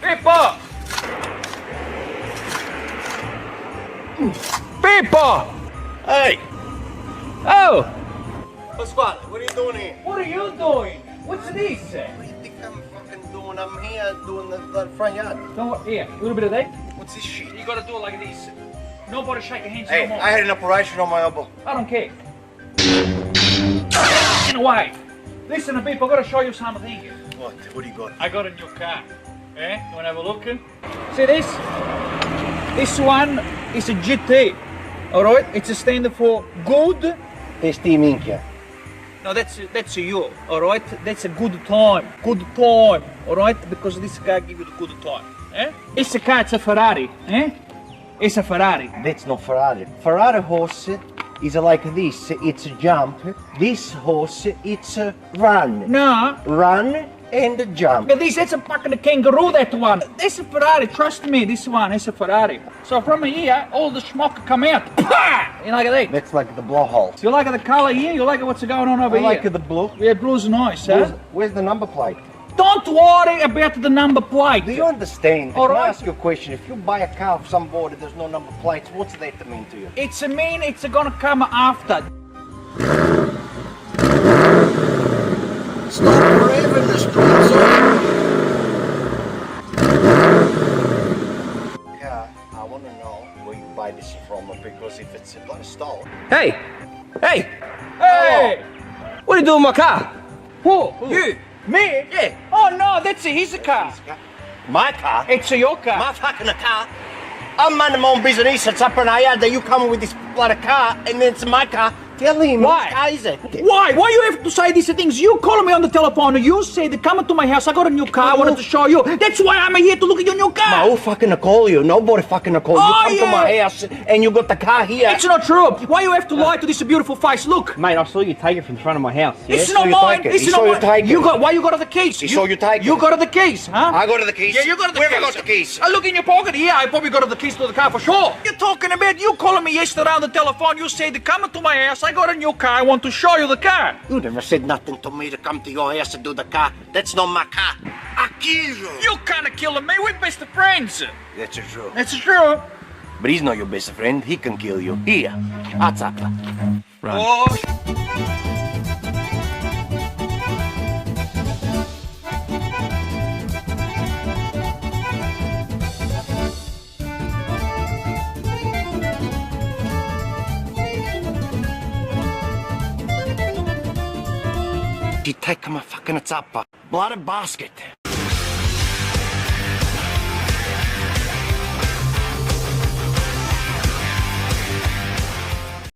Pippo! Pippo! Hey! Oh! Pasquale, what are you doing here? What are you doing? What's this? What do you think I'm fucking doing? I'm here doing the front yard. Don't here, a little bit of that. What's this shit? You gotta do it like this. Nobody shake your hands Hey, no more. I had an operation on my elbow. I don't care. In a way. Listen to people, I gotta show you something. What? What do you got? I got a new car. Eh? You wanna have a look? See this? This one is a GT. Alright? It's a stand for good. Testi minchia. No, that's you. Alright? That's a good time. Good time. Alright? Because this car gives you the good time. Eh? This car, it's a Ferrari. Eh? It's a Ferrari. That's not Ferrari. Ferrari horse is like this. It's a jump. This horse, it's a run. No. Run and jump. But that's a fucking kangaroo, that one. That's a Ferrari, trust me, this one is a Ferrari. So from here, all the smoke come out. You like that? That's like the blowhole. You like the color here? You like what's going on over I like here? the blue. Yeah, blue's nice, huh? Where's the number plate? Don't worry about the number plate. Do you understand? All Can I right. ask you a question? If you buy a car of somebody there's no number plates, what's that mean to you? It's a mean, it's gonna come after. Stop raving the streets Yeah, I want to know where you buy this from because if it's a stolen. Hey! Hey! Hey! What are you doing with my car? Who? You! Me? Yeah. Oh no, that's his car. My car? It's your car. My fucking car? I'm minding my own business. It's up in here that you coming with this bloody car and then it's my car. Tell him Why? which car is it? Why? Why you have to say these things? You call me on the telephone. You say they come to my house. I got a new car. I wanted to show you. That's why I'm here to look at your new car. Who fucking call you? Nobody fucking call you. Oh, You come to my house and you got the car here. It's not true. Why you have to lie to this beautiful face? Look. Mate, I saw you take it from the front of my house. Yeah? It's saw not you mine. take it. It's He not saw you mine. take it. You got. Why you got the keys? He saw you take You it. got the keys, huh? I got the keys. Yeah, you got the Where keys. I got the keys? I look in your pocket. Yeah, I probably got the keys to the car for sure. You're talking about you calling me yesterday on the telephone. You said to come to my house. I got a new car. I want to show you the car. You never said nothing to me to come to your house to do the car. That's not my car. I kill you. You kind of killing me. We're best of friends. That's true. That's true. But he's not your best friend. He can kill you. Here, Atzaka. Oh. She take my fucking zappa. Bloody basket.